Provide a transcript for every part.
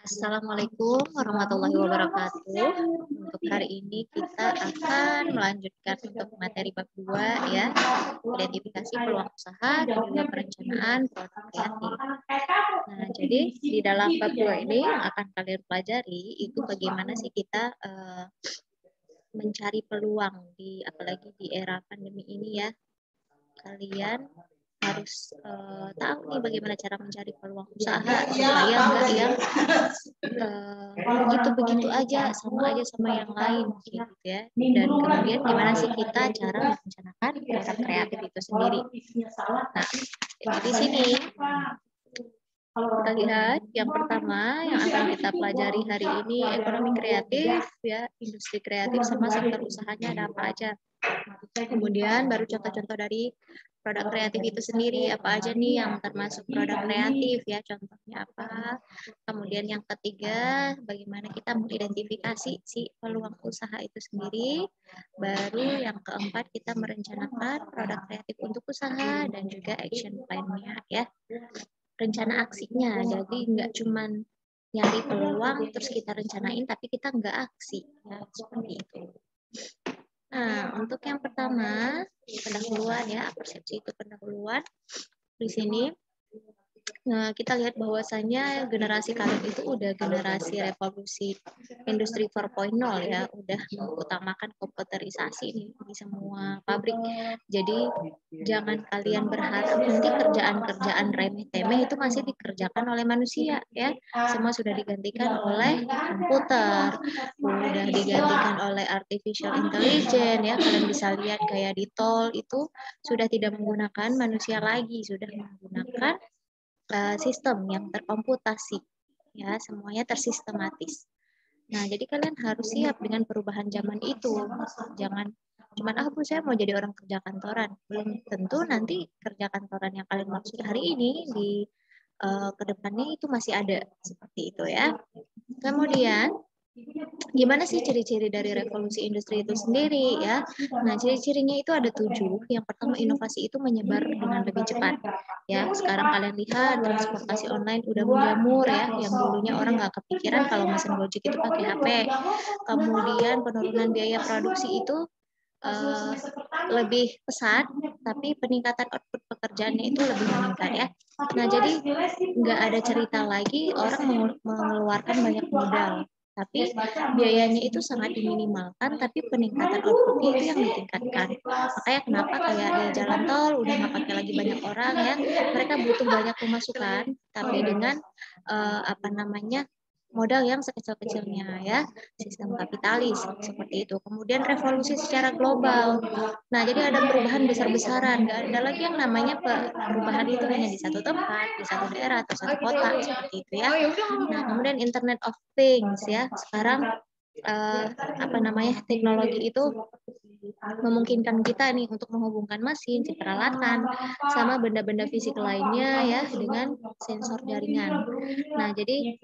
Assalamualaikum warahmatullahi wabarakatuh. Untuk hari ini kita akan melanjutkan untuk materi bab 2 ya, identifikasi peluang usaha dan juga perencanaan produk kreatif. Nah, jadi di dalam bab 2 ini yang akan kalian pelajari itu bagaimana sih kita mencari peluang apalagi di era pandemi ini ya. Kalian harus tahu nih bagaimana cara mencari peluang usaha supaya enggak yang begitu-begitu aja sama yang lain gitu ya. Dan kemudian gimana sih kita cara merencanakan produk kreatif itu sendiri. Nah, jadi di sini kita lihat yang pertama yang akan kita pelajari hari ini ekonomi kreatif ya, industri kreatif sama sektor usahanya ada apa aja. Kemudian baru contoh-contoh dari produk kreatif itu sendiri, apa aja nih yang termasuk produk kreatif ya, contohnya apa. Kemudian yang ketiga, bagaimana kita mengidentifikasi si peluang usaha itu sendiri. Baru yang keempat, kita merencanakan produk kreatif untuk usaha dan juga action plan-nya ya. Rencana aksinya, jadi nggak cuman nyari peluang terus kita rencanain tapi kita nggak aksi ya, seperti itu. Nah, untuk yang pertama, pendahuluan ya, persepsi itu pendahuluan. Di sini kita lihat bahwasannya generasi kalian itu udah generasi revolusi industri 4.0 ya, udah mengutamakan komputerisasi nih di semua pabrik. Jadi jangan kalian berharap nanti kerjaan-kerjaan remeh-temeh itu masih dikerjakan oleh manusia ya. Semua sudah digantikan oleh komputer, udah digantikan oleh artificial intelligence ya. Kalian bisa lihat kayak di tol itu sudah tidak menggunakan manusia lagi, sudah menggunakan sistem yang terkomputasi ya, semuanya tersistematis. Nah, jadi kalian harus siap dengan perubahan zaman itu. Jangan cuman saya mau jadi orang kerja kantoran. Belum tentu nanti kerja kantoran yang kalian maksud hari ini di kedepannya itu masih ada seperti itu ya. Kemudian gimana sih ciri-ciri dari revolusi industri itu sendiri ya? Nah, ciri-cirinya itu ada 7. Yang pertama, inovasi itu menyebar dengan lebih cepat. Ya, sekarang kalian lihat transportasi online udah menjamur ya, yang dulunya orang nggak kepikiran kalau mesin Gojek itu pakai HP. Kemudian penurunan biaya produksi itu lebih pesat, tapi peningkatan output pekerjaannya itu lebih meningkat ya. Nah, jadi nggak ada cerita lagi orang mengeluarkan banyak modal, tapi biayanya itu sangat diminimalkan, tapi peningkatan outputnya itu yang ditingkatkan. Makanya kenapa kayak di jalan tol udah nggak pakai lagi banyak orang ya, mereka butuh banyak pemasukan, tapi dengan modal yang sekecil-kecilnya ya, sistem kapitalis seperti itu. Kemudian revolusi secara global. Nah, jadi ada perubahan besar-besaran, nggak ada lagi yang namanya perubahan itu hanya di satu tempat, di satu daerah atau satu kota seperti itu ya. Nah, kemudian Internet of Things ya. Sekarang teknologi itu memungkinkan kita nih untuk menghubungkan mesin, peralatan, sama benda-benda fisik lainnya ya dengan sensor jaringan. Nah, jadi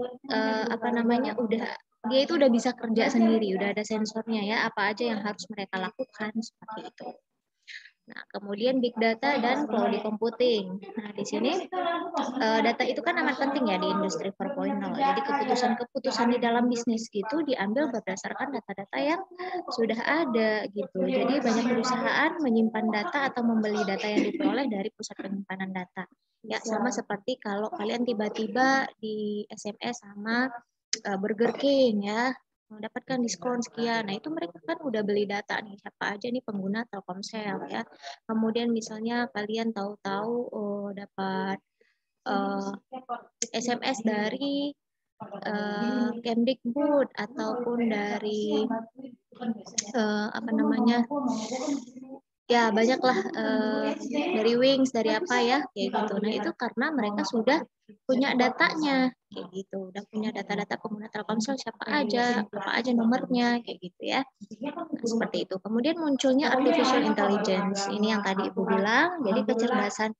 dia itu udah bisa kerja sendiri, udah ada sensornya ya, apa aja yang harus mereka lakukan seperti itu. Nah, kemudian big data dan cloud computing. Nah, di sini data itu kan amat penting ya di industri 4.0. Jadi keputusan-keputusan di dalam bisnis gitu diambil berdasarkan data-data yang sudah ada gitu. Jadi banyak perusahaan menyimpan data atau membeli data yang diperoleh dari pusat penyimpanan data. Ya, sama seperti kalau kalian tiba-tiba di SMS sama Burger King ya, mendapatkan diskon sekian. Nah, itu mereka kan udah beli data nih, siapa aja nih pengguna Telkomsel ya. Kemudian misalnya kalian tahu-tahu dapat SMS dari Kemdikbud ataupun dari ya banyaklah dari Wings, dari apa ya kayak gitu. Nah, itu karena mereka sudah punya datanya kayak gitu, udah punya data-data pengguna Telkomsel siapa aja, apa aja nomornya kayak gitu ya. Nah, seperti itu. Kemudian munculnya artificial intelligence. Ini yang tadi Ibu bilang, jadi kecerdasan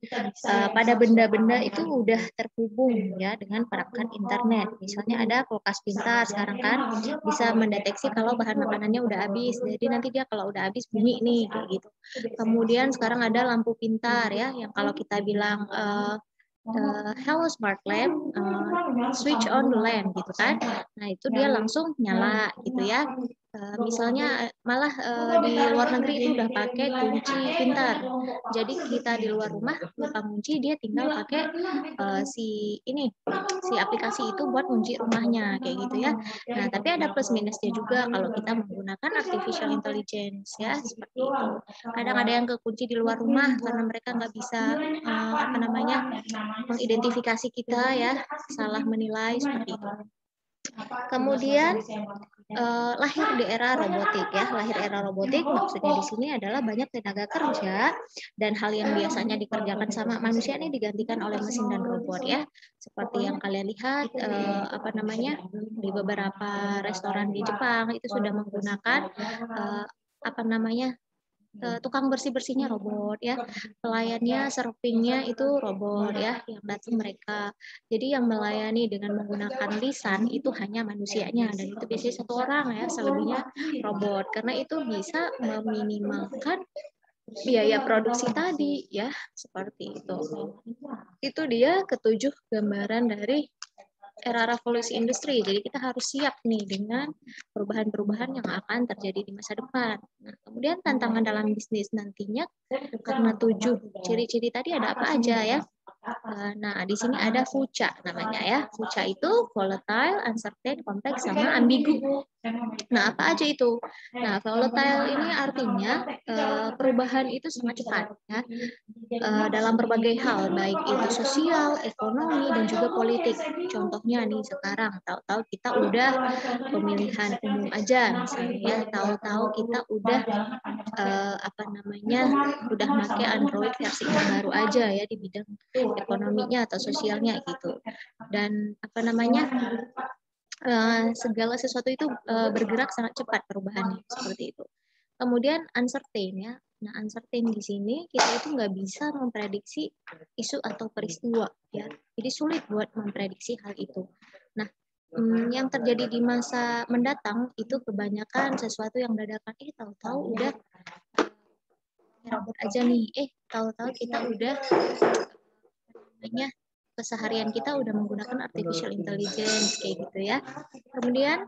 pada benda-benda itu udah terhubung ya dengan perangkat internet. Misalnya ada kulkas pintar sekarang kan bisa mendeteksi kalau bahan makanannya udah habis. Jadi nanti dia kalau udah habis bunyi nih kayak gitu. Kemudian sekarang ada lampu pintar ya, yang kalau kita bilang hello smart lamp, switch on the lamp gitu kan. Nah itu dia langsung nyala gitu ya. Misalnya malah di luar negeri itu udah pakai kunci pintar. Jadi kita di luar rumah lupa kunci, dia tinggal pakai si aplikasi itu buat kunci rumahnya kayak gitu ya. Nah tapi ada plus minusnya juga kalau kita menggunakan artificial intelligence ya seperti itu. Kadang ada yang kekunci di luar rumah karena mereka nggak bisa mengidentifikasi kita ya, salah menilai seperti itu. Kemudian lahir di era robotik ya. Lahir era robotik maksudnya di sini adalah banyak tenaga kerja dan hal yang biasanya dikerjakan sama manusia ini digantikan oleh mesin dan robot ya. Seperti yang kalian lihat di beberapa restoran di Jepang itu sudah menggunakan tukang bersih-bersihnya robot ya, pelayannya, servingnya itu robot ya, yang datang mereka. Jadi yang melayani dengan menggunakan lisan itu hanya manusianya dan itu biasanya satu orang ya, selebihnya robot. Karena itu bisa meminimalkan biaya produksi tadi ya, seperti itu. Itu dia ketujuh gambaran dari era revolusi industri. Jadi kita harus siap nih dengan perubahan-perubahan yang akan terjadi di masa depan. Nah, kemudian tantangan dalam bisnis nantinya karena 7 ciri-ciri tadi ada apa aja ya? Nah, di sini ada VUCA namanya ya. VUCA itu volatile, uncertain, complex, sama ambigu. Nah, apa aja itu? Nah, volatile ini artinya perubahan itu sangat cepat ya. Dalam berbagai hal, baik itu sosial, ekonomi, dan juga politik. Contohnya nih sekarang, tahu-tahu kita udah pemilihan umum aja, misalnya ya, tahu-tahu kita udah udah pakai Android versi terbaru aja ya di bidang ekonominya atau sosialnya gitu. Dan segala sesuatu itu bergerak sangat cepat perubahannya seperti itu. Kemudian uncertain ya. Nah, uncertain di sini kita itu nggak bisa memprediksi isu atau peristiwa ya. Jadi sulit buat memprediksi hal itu. Nah, yang terjadi di masa mendatang itu kebanyakan sesuatu yang dadakan. Tahu-tahu udah robot aja nih. Tahu-tahu kita udah keseharian kita udah menggunakan artificial intelligence kayak gitu ya. Kemudian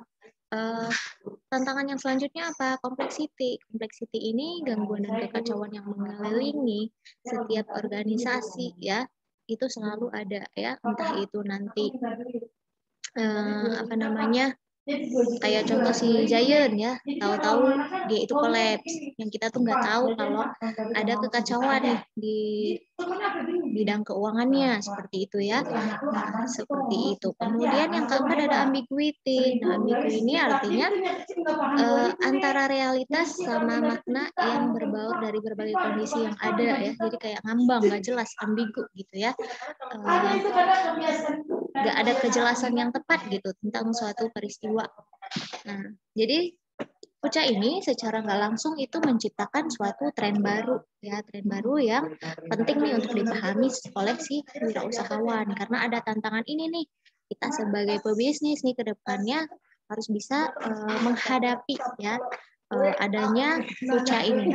tantangan yang selanjutnya apa? Complexity. Complexity ini gangguan dan kekacauan yang mengelilingi setiap organisasi ya. Itu selalu ada ya, entah itu nanti kayak contoh si Giant ya, tahu-tahu dia itu collapse, yang kita tuh nggak tahu kalau ada kekacauan nih di bidang keuangannya seperti itu ya. Nah, seperti itu. Kemudian yang keempat ada ambiguity. Nah, ambiguity ini artinya antara realitas sama makna yang berbaur dari berbagai kondisi yang ada ya. Jadi kayak ngambang, nggak jelas, ambigu gitu ya. Nggak ada kejelasan yang tepat gitu tentang suatu peristiwa. Nah, jadi VUCA ini secara nggak langsung itu menciptakan suatu tren baru ya, tren baru yang penting nih untuk dipahami oleh si wirausahawan karena ada tantangan ini nih. Kita sebagai pebisnis nih ke depannya harus bisa menghadapi ya adanya VUCA ini.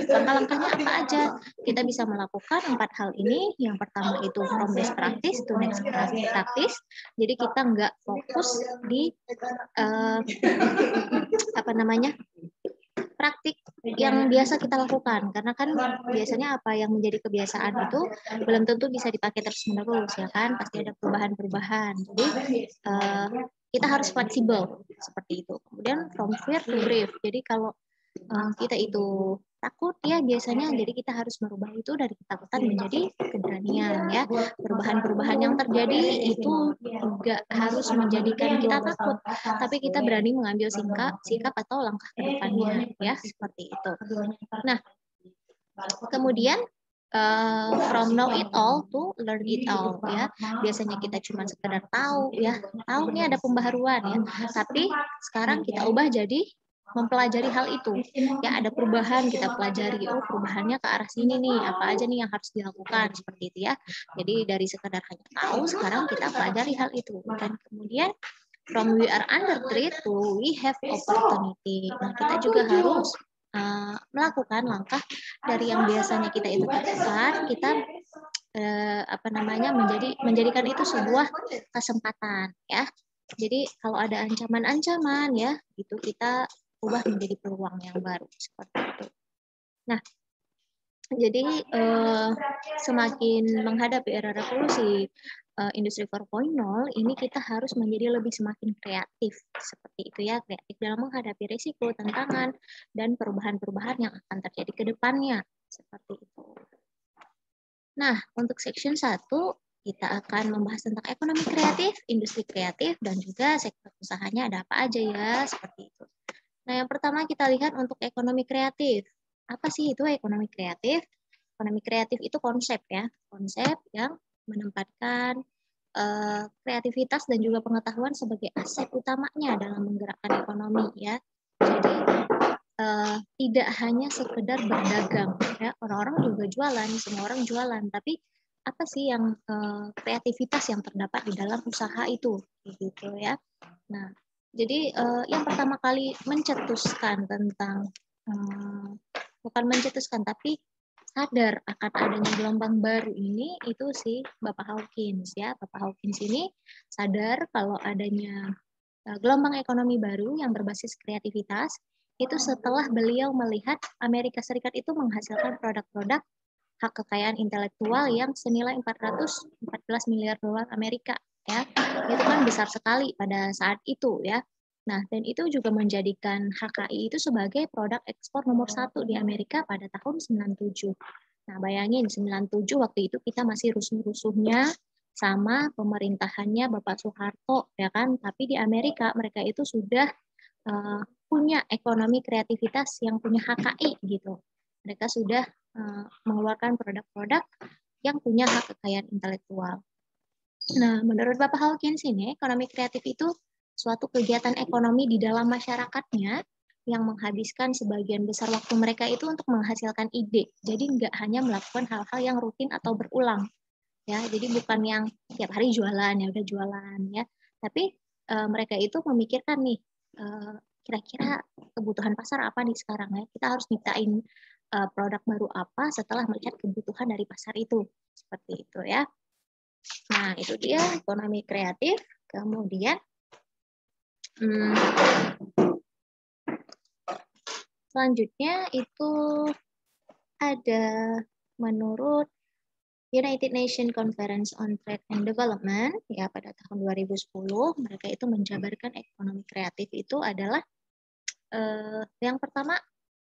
Langkah-langkahnya apa aja? Kita bisa melakukan 4 hal ini. Yang pertama itu from best practice to next practice. Jadi kita nggak fokus di praktik yang biasa kita lakukan karena kan biasanya apa yang menjadi kebiasaan itu belum tentu bisa dipakai terus-menerus ya kan, pasti ada perubahan-perubahan. Jadi kita harus fleksibel seperti itu. Kemudian from fear to brave. Jadi kalau kita itu takut ya biasanya, jadi kita harus merubah itu dari ketakutan menjadi keberanian ya. Perubahan-perubahan yang terjadi itu juga harus menjadikan kita takut, tapi kita berani mengambil sikap atau langkah ke depannya ya, seperti itu. Nah, kemudian from know it all to learn it all ya. Biasanya kita cuma sekedar tahu ya, tahu nih ada pembaharuan ya, tapi sekarang kita ubah jadi mempelajari hal itu ya, ada perubahan kita pelajari, oh perubahannya ke arah sini nih, apa aja nih yang harus dilakukan seperti itu ya. Jadi dari sekedar hanya tahu, sekarang kita pelajari hal itu. Dan kemudian from we are under threat to we have opportunity. Nah, kita juga harus melakukan langkah dari yang biasanya kita itu terkesan, kita menjadikan itu sebuah kesempatan ya. Jadi kalau ada ancaman-ancaman ya, itu kita ubah menjadi peluang yang baru seperti itu. Nah, jadi semakin menghadapi era revolusi industri 4.0 ini kita harus menjadi lebih semakin kreatif seperti itu ya, kreatif dalam menghadapi risiko, tantangan dan perubahan-perubahan yang akan terjadi ke depannya seperti itu. Nah, untuk section 1 kita akan membahas tentang ekonomi kreatif, industri kreatif dan juga sektor usahanya ada apa aja ya, seperti itu. Nah, yang pertama kita lihat untuk ekonomi kreatif. Apa sih itu ekonomi kreatif? Ekonomi kreatif itu konsep ya, konsep yang menempatkan kreativitas dan juga pengetahuan sebagai aset utamanya dalam menggerakkan ekonomi ya. Jadi tidak hanya sekedar berdagang ya, orang-orang juga jualan, semua orang jualan, tapi apa sih yang kreativitas yang terdapat di dalam usaha itu gitu ya. Nah, jadi yang pertama kali mencetuskan tentang bukan mencetuskan tapi sadar akan adanya gelombang baru ini itu si Bapak Hawkins ya. Bapak Hawkins ini sadar kalau adanya gelombang ekonomi baru yang berbasis kreativitas itu setelah beliau melihat Amerika Serikat itu menghasilkan produk-produk hak kekayaan intelektual yang senilai 414 miliar dolar Amerika ya. Itu kan besar sekali pada saat itu ya. Nah, dan itu juga menjadikan HKI itu sebagai produk ekspor nomor 1 di Amerika pada tahun 97. Nah, bayangin 97 waktu itu kita masih rusuh-rusuhnya sama pemerintahannya Bapak Soeharto ya kan, tapi di Amerika mereka itu sudah punya ekonomi kreativitas yang punya HKI gitu. Mereka sudah mengeluarkan produk-produk yang punya hak kekayaan intelektual. Nah, menurut Bapak Hawkins ini, ekonomi kreatif itu suatu kegiatan ekonomi di dalam masyarakatnya yang menghabiskan sebagian besar waktu mereka itu untuk menghasilkan ide. Jadi nggak hanya melakukan hal-hal yang rutin atau berulang. Ya, jadi bukan yang tiap hari jualan, ya udah jualan ya. Tapi mereka itu memikirkan nih, kira-kira kebutuhan pasar apa nih sekarang ya. Kita harus nyiptain produk baru apa setelah melihat kebutuhan dari pasar itu. Seperti itu ya. Nah, itu dia ekonomi kreatif. Kemudian selanjutnya itu ada menurut United Nations Conference on Trade and Development ya pada tahun 2010 mereka itu menjabarkan ekonomi kreatif itu adalah yang pertama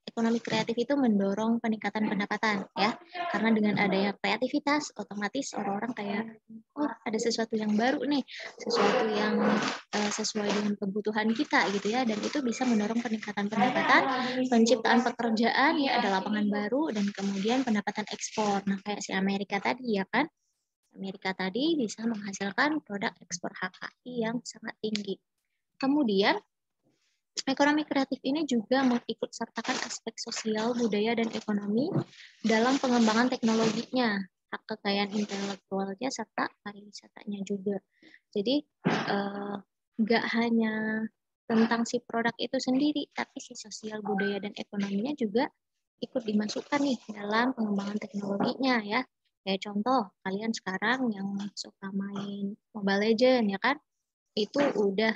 ekonomi kreatif itu mendorong peningkatan pendapatan ya, karena dengan adanya kreativitas otomatis orang-orang kayak oh ada sesuatu yang baru nih, sesuatu yang sesuai dengan kebutuhan kita gitu ya, dan itu bisa mendorong peningkatan pendapatan, penciptaan pekerjaan ya, ada lapangan baru dan kemudian pendapatan ekspor. Nah kayak si Amerika tadi ya kan, Amerika tadi bisa menghasilkan produk ekspor HKI yang sangat tinggi. Kemudian ekonomi kreatif ini juga mengikut sertakan aspek sosial, budaya, dan ekonomi dalam pengembangan teknologinya, hak kekayaan intelektualnya, serta pariwisatanya juga. Jadi, nggak hanya tentang si produk itu sendiri, tapi si sosial, budaya, dan ekonominya juga ikut dimasukkan nih dalam pengembangan teknologinya ya. Kayak contoh, kalian sekarang yang suka main Mobile Legends ya kan, itu udah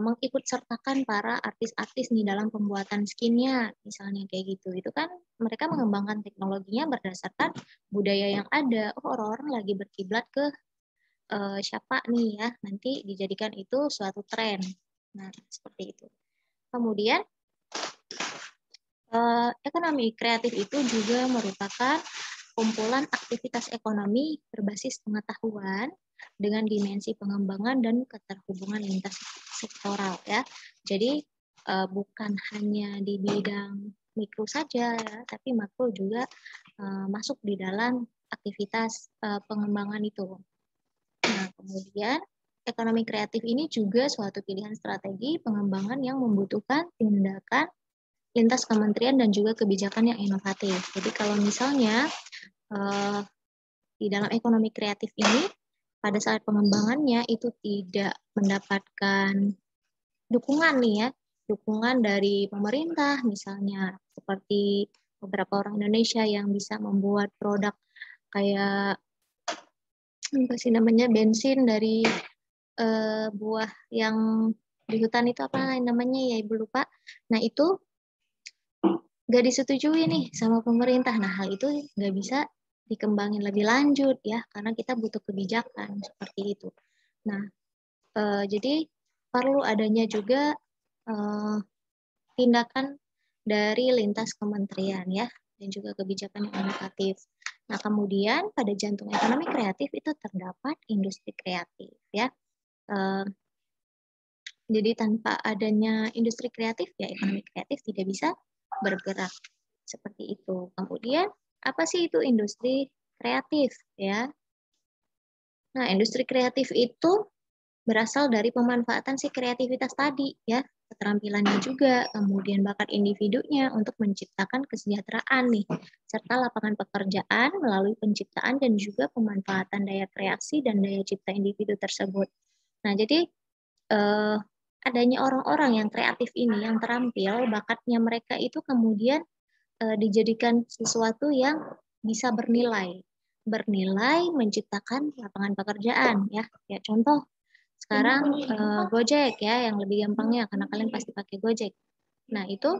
mengikut sertakan para artis-artis nih dalam pembuatan skinnya, misalnya kayak gitu. Itu kan mereka mengembangkan teknologinya berdasarkan budaya yang ada. Oh, orang-orang lagi berkiblat ke siapa nih ya, nanti dijadikan itu suatu tren. Nah, seperti itu. Kemudian, ekonomi kreatif itu juga merupakan kumpulan aktivitas ekonomi berbasis pengetahuan dengan dimensi pengembangan dan keterhubungan lintas sektoral ya. Jadi bukan hanya di bidang mikro saja ya, tapi makro juga masuk di dalam aktivitas pengembangan itu. Nah, kemudian ekonomi kreatif ini juga suatu pilihan strategi pengembangan yang membutuhkan tindakan lintas kementerian dan juga kebijakan yang inovatif. Jadi kalau misalnya di dalam ekonomi kreatif ini pada saat pengembangannya itu tidak mendapatkan dukungan nih ya, dukungan dari pemerintah misalnya seperti beberapa orang Indonesia yang bisa membuat produk kayak apa sih namanya, bensin dari buah yang di hutan itu apa namanya ya, Ibu lupa. Nah itu nggak disetujui nih sama pemerintah. Nah hal itu nggak bisa dikembangin lebih lanjut ya, karena kita butuh kebijakan seperti itu. Nah jadi perlu adanya juga tindakan dari lintas kementerian ya, dan juga kebijakan yang inovatif. Nah, kemudian pada jantung ekonomi kreatif itu terdapat industri kreatif ya. Jadi tanpa adanya industri kreatif ya ekonomi kreatif tidak bisa bergerak seperti itu. Kemudian apa sih itu industri kreatif ya? Nah, industri kreatif itu berasal dari pemanfaatan si kreativitas tadi ya, keterampilannya juga, kemudian bakat individunya untuk menciptakan kesejahteraan nih, serta lapangan pekerjaan melalui penciptaan dan juga pemanfaatan daya kreasi dan daya cipta individu tersebut. Nah, jadi adanya orang-orang yang kreatif ini, yang terampil, bakatnya mereka itu kemudian dijadikan sesuatu yang bisa bernilai menciptakan lapangan pekerjaan ya. Ya contoh sekarang Gojek ya, yang lebih gampangnya karena kalian pasti pakai Gojek. Nah itu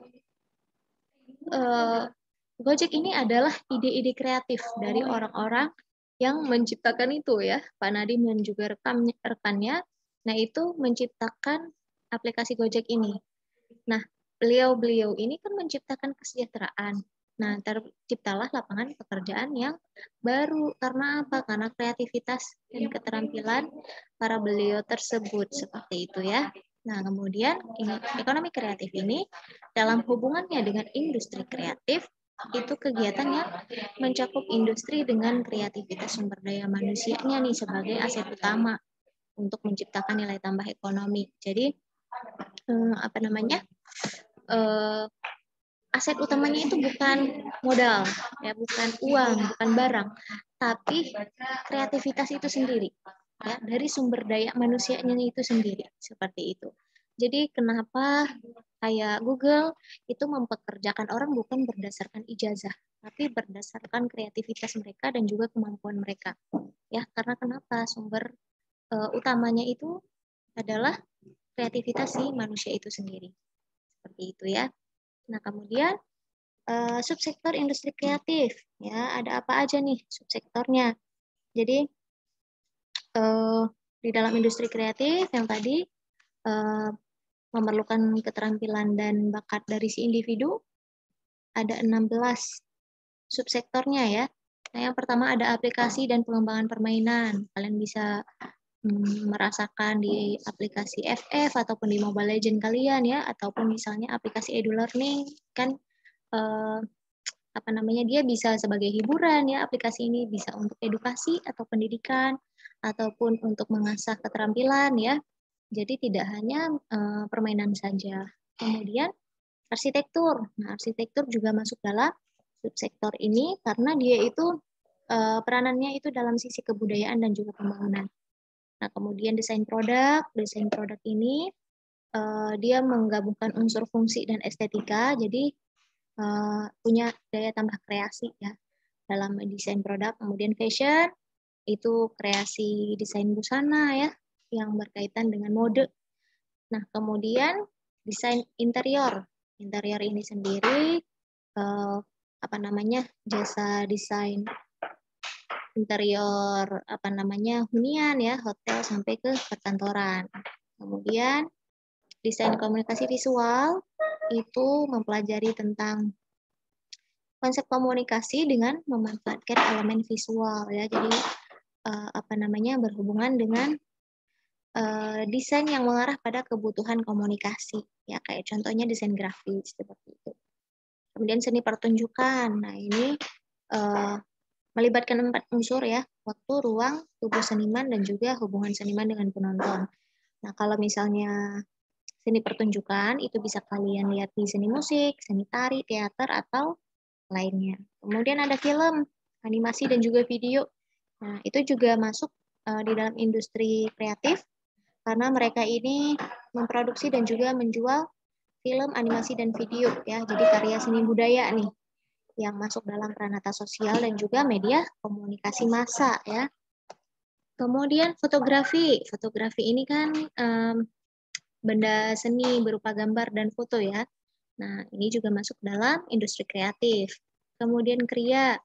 Gojek ini adalah ide-ide kreatif dari orang-orang yang menciptakan itu ya, Pak Nadiem dan juga rekannya. Nah itu menciptakan aplikasi Gojek ini. Nah beliau ini kan menciptakan kesejahteraan. Nah, terciptalah lapangan pekerjaan yang baru. Karena apa? Karena kreativitas dan keterampilan para beliau tersebut. Seperti itu ya. Nah, kemudian ekonomi kreatif ini dalam hubungannya dengan industri kreatif, itu kegiatan yang mencakup industri dengan kreativitas sumber daya manusianya nih sebagai aset utama untuk menciptakan nilai tambah ekonomi. Jadi, apa namanya? Aset utamanya itu bukan modal, ya, bukan uang, bukan barang, tapi kreativitas itu sendiri, ya, dari sumber daya manusianya itu sendiri, seperti itu. Jadi kenapa kayak Google itu mempekerjakan orang bukan berdasarkan ijazah, tapi berdasarkan kreativitas mereka dan juga kemampuan mereka, ya, karena kenapa sumber utamanya itu adalah kreativitas si manusia itu sendiri, seperti itu ya. Nah, kemudian subsektor industri kreatif, ya ada apa aja nih subsektornya? Jadi di dalam industri kreatif yang tadi memerlukan keterampilan dan bakat dari si individu, ada 16 subsektornya ya. Nah, yang pertama ada aplikasi dan pengembangan permainan. Kalian bisa merasakan di aplikasi FF ataupun di Mobile Legends kalian ya, ataupun misalnya aplikasi edu-learning kan apa namanya, dia bisa sebagai hiburan ya, aplikasi ini bisa untuk edukasi atau pendidikan ataupun untuk mengasah keterampilan ya. Jadi tidak hanya permainan saja. Kemudian arsitektur. Nah, arsitektur juga masuk dalam subsektor ini karena dia itu peranannya itu dalam sisi kebudayaan dan juga pembangunan. Nah, kemudian desain produk ini dia menggabungkan unsur fungsi dan estetika, jadi punya daya tambah kreasi ya dalam desain produk. Kemudian fashion itu kreasi desain busana ya yang berkaitan dengan mode. Nah, kemudian desain interior. Interior ini sendiri apa namanya, jasa desain interior apa namanya, hunian ya, hotel sampai ke perkantoran. Kemudian desain komunikasi visual itu mempelajari tentang konsep komunikasi dengan memanfaatkan elemen visual ya. Jadi apa namanya, berhubungan dengan desain yang mengarah pada kebutuhan komunikasi ya, kayak contohnya desain grafis seperti itu. Kemudian seni pertunjukan. Nah, ini melibatkan 4 unsur ya, waktu, ruang, tubuh seniman, dan juga hubungan seniman dengan penonton. Nah, kalau misalnya seni pertunjukan, itu bisa kalian lihat di seni musik, seni tari, teater, atau lainnya. Kemudian ada film, animasi, dan juga video. Nah, itu juga masuk di dalam industri kreatif, karena mereka ini memproduksi dan juga menjual film, animasi, dan video. Ya, jadi karya seni budaya nih, yang masuk dalam peranata sosial dan juga media komunikasi massa ya. Kemudian fotografi. Fotografi ini kan benda seni berupa gambar dan foto ya. Nah, ini juga masuk dalam industri kreatif. Kemudian kriya.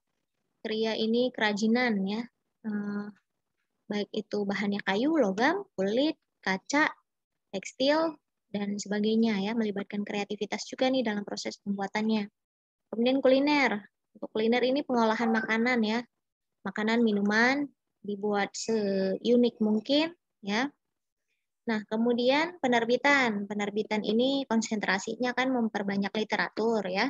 Kriya ini kerajinan ya. Baik itu bahannya kayu, logam, kulit, kaca, tekstil, dan sebagainya ya. Melibatkan kreativitas juga nih dalam proses pembuatannya. Kemudian kuliner. Untuk kuliner ini pengolahan makanan ya. Makanan, minuman dibuat seunik mungkin ya. Nah, kemudian penerbitan. Penerbitan ini konsentrasinya kan memperbanyak literatur ya.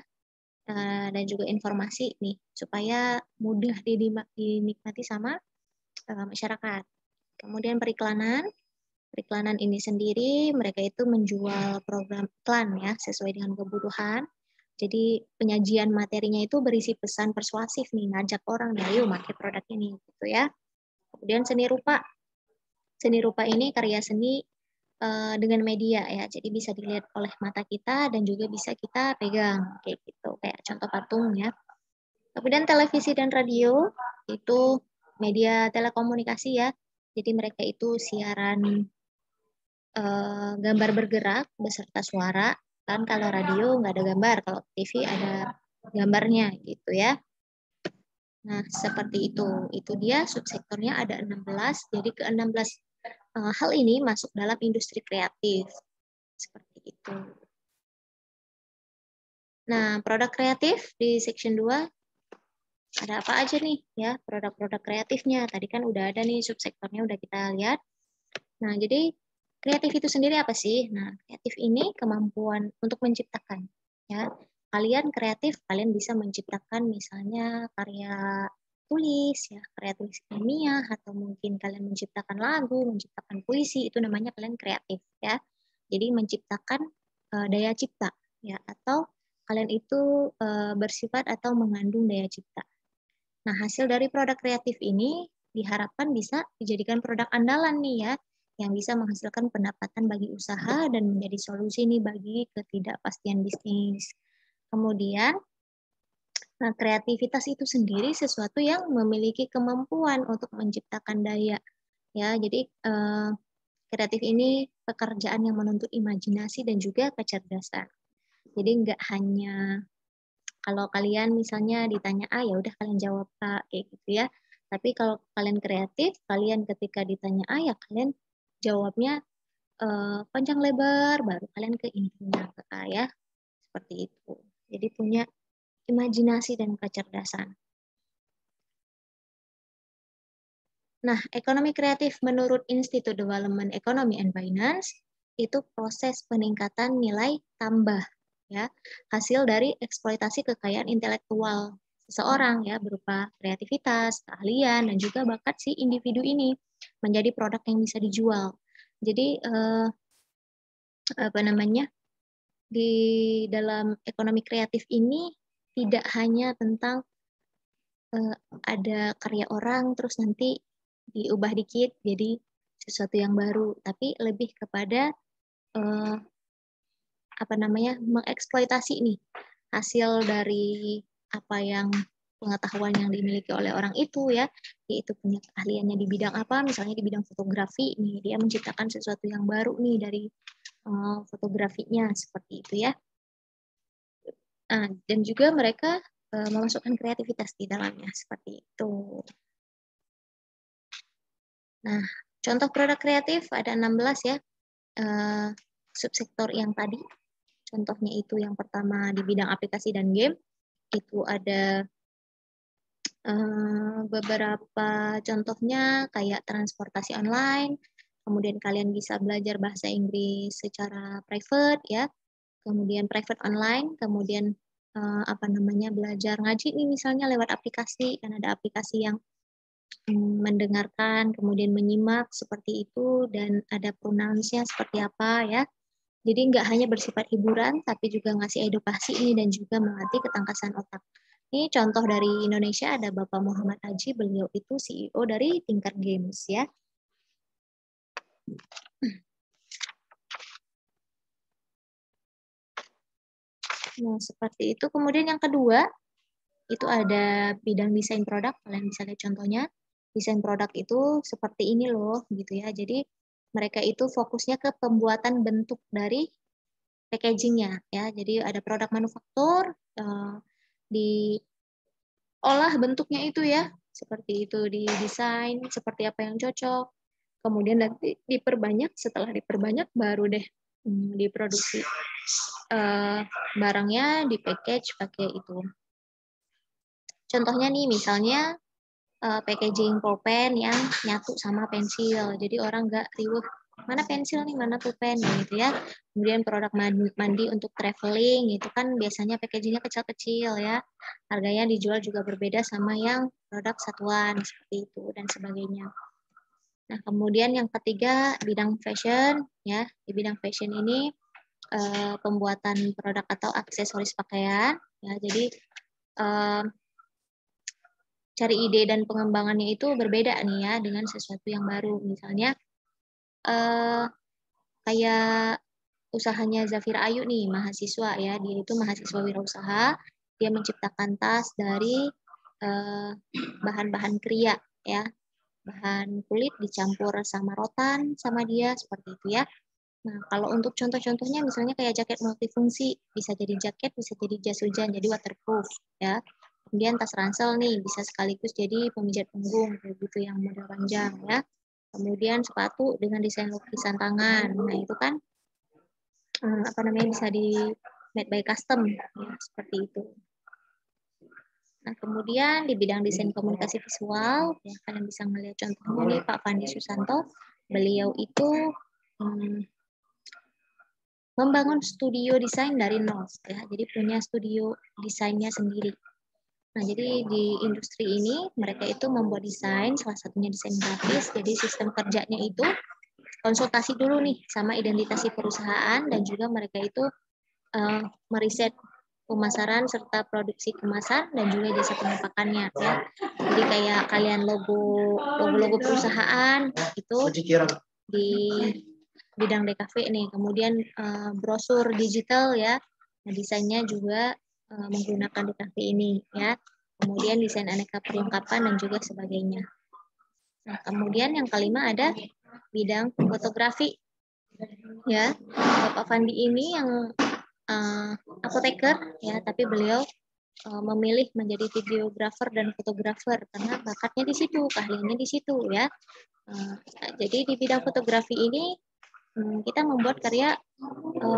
Dan juga informasi nih supaya mudah dinikmati sama masyarakat. Kemudian periklanan. Periklanan ini sendiri mereka itu menjual program iklan ya sesuai dengan kebutuhan. Jadi penyajian materinya itu berisi pesan persuasif nih, ngajak orang nih, ayo pakai produk ini gitu ya. Kemudian seni rupa. Seni rupa ini karya seni dengan media ya. Jadi bisa dilihat oleh mata kita dan juga bisa kita pegang kayak gitu. Kayak contoh patung ya. Kemudian televisi dan radio itu media telekomunikasi ya. Jadi mereka itu siaran gambar bergerak beserta suara. Kan kalau radio nggak ada gambar, kalau TV ada gambarnya gitu ya. Nah, seperti itu. Itu dia subsektornya ada 16. Jadi ke-16 hal ini masuk dalam industri kreatif. Seperti itu. Nah, produk kreatif di section 2 ada apa aja nih ya produk-produk kreatifnya. Tadi kan udah ada nih subsektornya udah kita lihat. Nah, jadi kreatif itu sendiri apa sih? Nah, kreatif ini kemampuan untuk menciptakan. Ya, kalian kreatif, kalian bisa menciptakan misalnya karya tulis, ya, karya tulis ilmiah, atau mungkin kalian menciptakan lagu, menciptakan puisi, itu namanya kalian kreatif, ya. Jadi menciptakan daya cipta, ya, atau kalian itu bersifat atau mengandung daya cipta. Nah, hasil dari produk kreatif ini diharapkan bisa dijadikan produk andalan nih ya, yang bisa menghasilkan pendapatan bagi usaha dan menjadi solusi nih bagi ketidakpastian bisnis. Kemudian, nah, kreativitas itu sendiri sesuatu yang memiliki kemampuan untuk menciptakan daya. Ya, jadi kreatif ini pekerjaan yang menuntut imajinasi dan juga kecerdasan. Jadi nggak hanya kalau kalian misalnya ditanya A, ya udah kalian jawab A kayak gitu ya. Tapi kalau kalian kreatif, kalian ketika ditanya A, ya kalian jawabnya panjang lebar, baru kalian ke intinya ke A ya. Seperti itu. Jadi punya imajinasi dan kecerdasan. Nah, ekonomi kreatif menurut Institute Development Economy and Finance itu proses peningkatan nilai tambah ya, hasil dari eksploitasi kekayaan intelektual seseorang ya berupa kreativitas, keahlian dan juga bakat si individu ini menjadi produk yang bisa dijual. Jadi apa namanya? Di dalam ekonomi kreatif ini tidak hanya tentang ada karya orang terus nanti diubah dikit jadi sesuatu yang baru, tapi lebih kepada apa namanya mengeksploitasi nih hasil dari apa yang pengetahuan yang dimiliki oleh orang itu ya, yaitu punya keahliannya di bidang apa, misalnya di bidang fotografi nih dia menciptakan sesuatu yang baru nih dari fotografinya seperti itu ya. Nah, dan juga mereka memasukkan kreativitas di dalamnya seperti itu. Nah, contoh produk kreatif ada 16 ya, subsektor yang tadi. Contohnya itu yang pertama di bidang aplikasi dan game, itu ada beberapa contohnya kayak transportasi online, kemudian kalian bisa belajar bahasa Inggris secara private ya, kemudian private online, kemudian apa namanya belajar ngaji nih misalnya lewat aplikasi, kan ada aplikasi yang mendengarkan, kemudian menyimak seperti itu, dan ada pronounce-nya seperti apa ya. Jadi nggak hanya bersifat hiburan, tapi juga ngasih edukasi ini dan juga melatih ketangkasan otak. Ini contoh dari Indonesia ada Bapak Muhammad Haji, beliau itu CEO dari Tinker Games ya. Nah, seperti itu. Kemudian yang kedua, itu ada bidang desain produk, kalian bisa lihat contohnya. Desain produk itu seperti ini loh, gitu ya. Jadi mereka itu fokusnya ke pembuatan bentuk dari packagingnya, ya. Jadi ada produk manufaktur, diolah bentuknya itu ya, seperti itu, didesain seperti apa yang cocok. Kemudian nanti diperbanyak, setelah diperbanyak baru deh diproduksi. Barangnya di package pakai itu. Contohnya nih, misalnya packaging pulpen yang nyatu sama pensil. Jadi orang nggak riuh, mana pensil nih, mana pulpen, gitu ya. Kemudian produk mandi untuk traveling, itu kan biasanya packagingnya kecil-kecil ya. Harganya dijual juga berbeda sama yang produk satuan, seperti itu, dan sebagainya. Nah, kemudian yang ketiga, bidang fashion. Ya, di bidang fashion ini pembuatan produk atau aksesoris pakaian. Ya, jadi cari ide dan pengembangannya itu berbeda nih ya dengan sesuatu yang baru. Misalnya kayak usahanya Zafira Ayu nih, mahasiswa ya. Dia itu mahasiswa wirausaha. Dia menciptakan tas dari bahan-bahan kria ya. Bahan kulit dicampur sama rotan sama dia, seperti itu ya. Nah, kalau untuk contoh-contohnya misalnya kayak jaket multifungsi, bisa jadi jaket, bisa jadi jas hujan, jadi waterproof ya. Kemudian tas ransel nih, bisa sekaligus jadi pemijat punggung, kayak gitu yang model panjang ya. Kemudian sepatu dengan desain lukisan tangan. Nah, itu kan apa namanya, bisa di made by custom ya, seperti itu. Nah, kemudian di bidang desain komunikasi visual, ya, kalian bisa melihat contohnya nih Pak Fandi Susanto. Beliau itu membangun studio desain dari nol, ya. Jadi punya studio desainnya sendiri. Nah, jadi di industri ini mereka itu membuat desain, salah satunya desain grafis. Jadi sistem kerjanya itu konsultasi dulu nih sama identitas perusahaan, dan juga mereka itu meriset pemasaran serta produksi kemasan dan juga jasa pengepakannya ya. Jadi kayak kalian logo perusahaan itu di bidang DKV nih, kemudian brosur digital ya. Nah, desainnya juga menggunakan DKV ini ya. Kemudian desain aneka perlengkapan dan juga sebagainya. Nah, kemudian yang kelima ada bidang fotografi ya. Bapak Fandi ini yang apoteker ya, tapi beliau memilih menjadi videografer dan fotografer karena bakatnya di situ, keahliannya di situ ya. Jadi di bidang fotografi ini kita membuat karya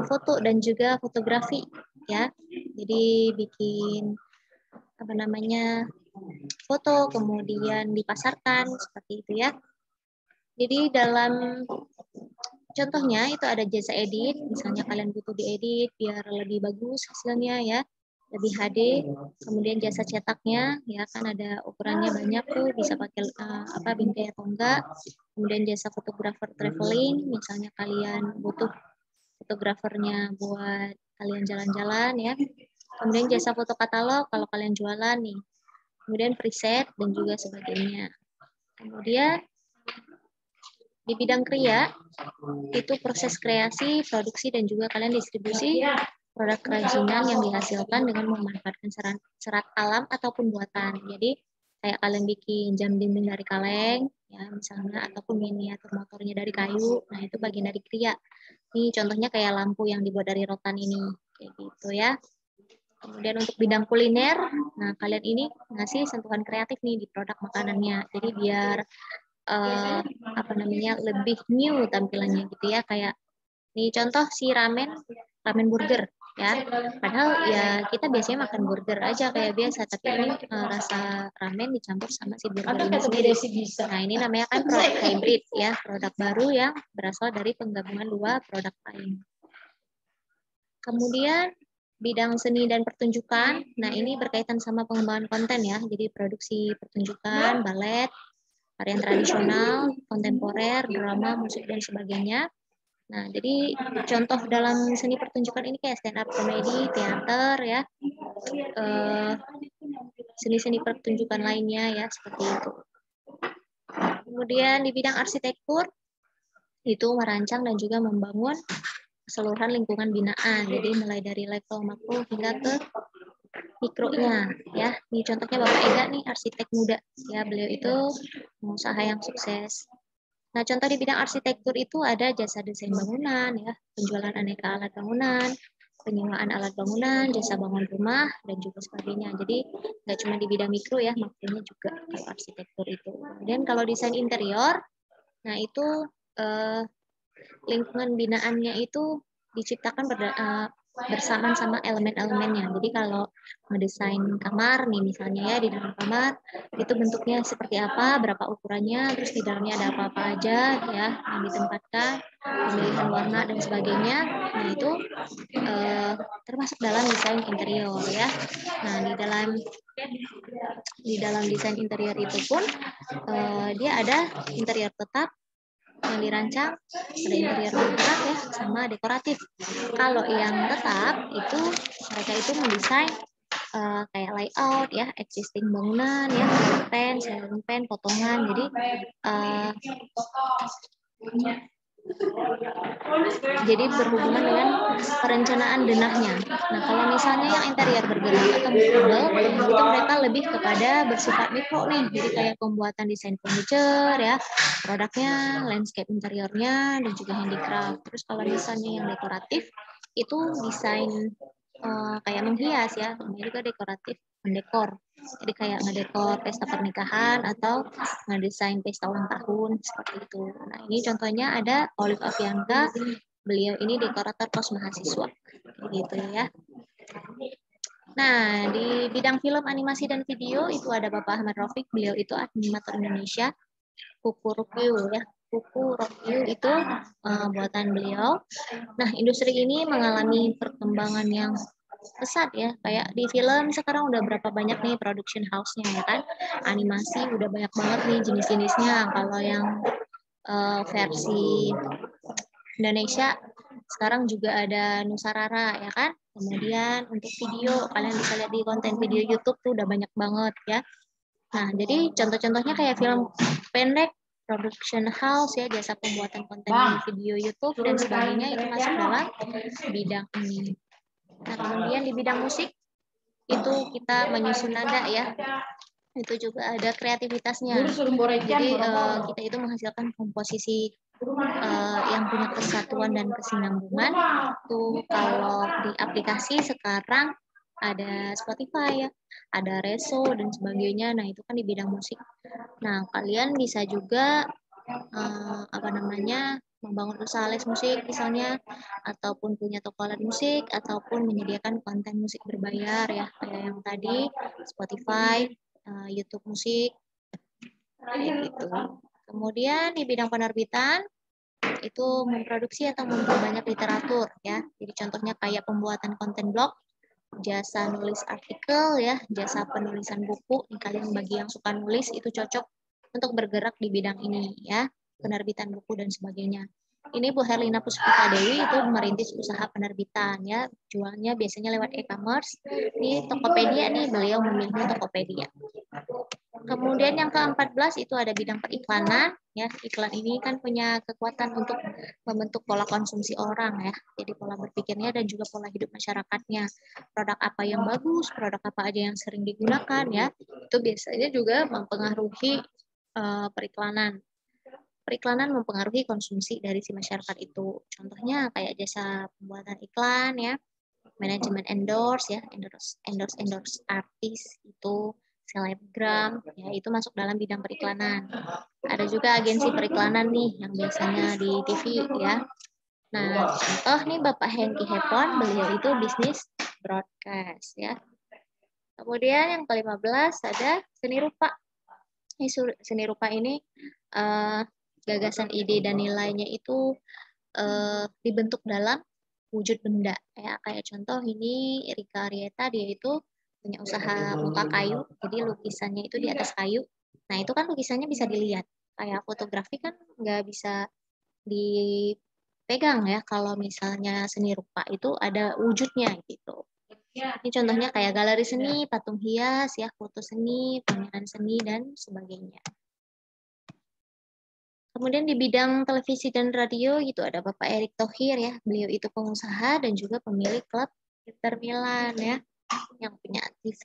foto dan juga fotografi ya. Jadi bikin apa namanya, foto kemudian dipasarkan seperti itu ya. Jadi dalam contohnya itu ada jasa edit, misalnya kalian butuh diedit biar lebih bagus hasilnya ya, lebih HD. Kemudian jasa cetaknya ya kan ada ukurannya banyak tuh, bisa pakai bingkai atau enggak. Kemudian jasa fotografer traveling, misalnya kalian butuh fotografernya buat kalian jalan-jalan ya. Kemudian jasa foto katalog kalau kalian jualan nih. Kemudian preset dan juga sebagainya. Kemudian di bidang kria, itu proses kreasi, produksi, dan juga kalian distribusi produk kerajinan yang dihasilkan dengan memanfaatkan serat alam ataupun buatan. Jadi kayak kalian bikin jam dinding dari kaleng, ya misalnya, ataupun miniatur motornya dari kayu, nah itu bagian dari kria. Ini contohnya kayak lampu yang dibuat dari rotan ini, kayak gitu ya. Kemudian untuk bidang kuliner, nah kalian ini ngasih sentuhan kreatif nih di produk makanannya. Jadi biar lebih new tampilannya gitu ya, kayak nih contoh si ramen burger ya, padahal ya kita biasanya makan burger aja kayak biasa, tapi ini rasa ramen dicampur sama si burger ini sendiri. Nah, ini namanya kan produk hybrid ya, produk baru yang berasal dari penggabungan dua produk lain. Kemudian bidang seni dan pertunjukan, nah ini berkaitan sama pengembangan konten ya, jadi produksi pertunjukan, balet, tarian tradisional, kontemporer, drama, musik, dan sebagainya. Nah, jadi contoh dalam seni pertunjukan ini kayak stand up comedy, teater ya, seni-seni pertunjukan lainnya ya, seperti itu. Kemudian di bidang arsitektur, itu merancang dan juga membangun keseluruhan lingkungan binaan. Jadi mulai dari level makro hingga ke mikronya ya. Ini contohnya Bapak Ega nih, arsitek muda ya, beliau itu pengusaha yang sukses. Nah, contoh di bidang arsitektur itu ada jasa desain bangunan ya, penjualan aneka alat bangunan, penyewaan alat bangunan, jasa bangun rumah dan juga sebagainya. Jadi nggak cuma di bidang mikro ya, makronya juga kalau arsitektur itu. Kemudian kalau desain interior, nah itu eh, lingkungan binaannya itu diciptakan bersamaan sama elemen-elemennya. Jadi kalau ngedesain kamar nih misalnya ya, di dalam kamar itu bentuknya seperti apa, berapa ukurannya, terus di dalamnya ada apa-apa aja ya yang ditempatkan, pemilihan warna dan sebagainya. Nah itu termasuk dalam desain interior ya. Nah di dalam desain interior itu pun dia ada interior tetap yang dirancang, ada interior bergerak ya, sama dekoratif. Kalau yang tetap itu mereka itu mendesain kayak layout ya, existing bangunan ya, pen, ceiling pen, potongan. Jadi berhubungan dengan perencanaan denahnya. Nah, kalau misalnya yang interior bergerak atau movable, itu mereka lebih kepada bersifat mikro nih. Jadi kayak pembuatan desain furniture ya, produknya, landscape interiornya, dan juga handicraft. Terus kalau misalnya yang dekoratif, itu desain kayak menghias ya, namanya juga dekoratif, mendekor. Jadi kayak ngedekor pesta pernikahan atau ngedesain pesta ulang tahun seperti itu. Nah, ini contohnya ada Olive Avianca, beliau ini dekorator kos mahasiswa. Gitu ya. Nah, di bidang film, animasi, dan video itu ada Bapak Ahmad Rafiq, beliau itu animator Indonesia. Kuku Rokyu ya. Kuku Rokyu itu buatan beliau. Nah, industri ini mengalami perkembangan yang pesat ya, kayak di film sekarang udah berapa banyak nih production house-nya ya kan, animasi udah banyak banget nih jenis-jenisnya. Kalau yang versi Indonesia sekarang juga ada Nusarara ya kan. Kemudian untuk video kalian bisa lihat di konten video YouTube tuh udah banyak banget ya. Nah, jadi contoh-contohnya kayak film pendek, production house ya, jasa pembuatan konten video YouTube dan sebagainya itu masuk dalam bidang ini. Nah, kemudian di bidang musik itu kita menyusun nada ya. Itu juga ada kreativitasnya. Jadi kita itu menghasilkan komposisi yang punya kesatuan dan kesinambungan. Tuh kalau di aplikasi sekarang ada Spotify ya, ada Reso dan sebagainya. Nah, itu kan di bidang musik. Nah, kalian bisa juga membangun usaha les musik misalnya, ataupun punya toko alat musik, ataupun menyediakan konten musik berbayar ya, kayak yang tadi Spotify, YouTube musik, kayak gitu. Kemudian di bidang penerbitan itu memproduksi atau memperbanyak literatur ya. Jadi contohnya kayak pembuatan konten blog, jasa nulis artikel ya, jasa penulisan buku. Nih, kalian bagi yang suka nulis itu cocok untuk bergerak di bidang ini ya, penerbitan buku dan sebagainya. Ini Bu Herlina Puspita Dewi itu merintis usaha penerbitan ya, jualnya biasanya lewat e-commerce. Di Tokopedia nih, beliau memilih Tokopedia. Kemudian yang ke-14 itu ada bidang periklanan ya. Iklan ini kan punya kekuatan untuk membentuk pola konsumsi orang ya. Jadi pola berpikirnya dan juga pola hidup masyarakatnya. Produk apa yang bagus, produk apa aja yang sering digunakan ya. Itu biasanya juga mempengaruhi periklanan. Periklanan mempengaruhi konsumsi dari si masyarakat itu. Contohnya kayak jasa pembuatan iklan ya, manajemen endorse ya, endorse artis itu, selebgram ya, itu masuk dalam bidang periklanan. Ada juga agensi periklanan nih yang biasanya di TV ya. Nah, contoh nih Bapak Hengki Hepon, beliau itu bisnis broadcast ya. Kemudian yang ke-15 ada seni rupa. Seni rupa ini gagasan ide dan nilainya itu dibentuk dalam wujud benda ya, kayak contoh ini Rika Arieta, dia itu punya usaha muka kayu, jadi lukisannya itu di atas kayu. Nah, itu kan lukisannya bisa dilihat, kayak fotografi kan nggak bisa dipegang ya, kalau misalnya seni rupa itu ada wujudnya gitu. Ini contohnya kayak galeri seni, patung hias ya, foto seni, pameran seni dan sebagainya. Kemudian di bidang televisi dan radio gitu ada Bapak Erick Thohir ya. Beliau itu pengusaha dan juga pemilik klub Inter Milan ya. yang punya TV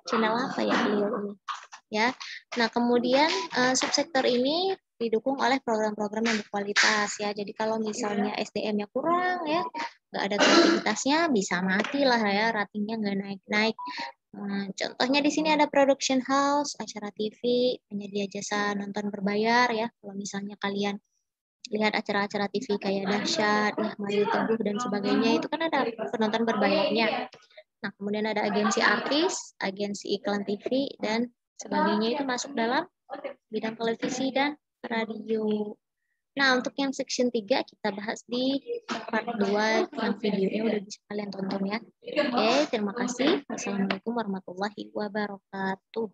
channel apa ya beliau ini ya. Nah kemudian subsektor ini didukung oleh program-program yang berkualitas ya. Jadi kalau misalnya SDM-nya kurang ya, nggak ada kreativitasnya, bisa mati lah ya, ratingnya nggak naik-naik. Contohnya di sini ada production house, acara TV, penyedia jasa nonton berbayar ya. Kalau misalnya kalian lihat acara-acara TV kayak Dahsyat, ya Mario Teguh dan sebagainya, itu kan ada penonton berbayarnya. Nah, kemudian ada agensi artis, agensi iklan TV, dan sebagainya itu masuk dalam bidang televisi dan radio. Nah, untuk yang section 3 kita bahas di part 2 yang videonya udah bisa kalian tonton ya. Oke, terima kasih. Wassalamualaikum warahmatullahi wabarakatuh.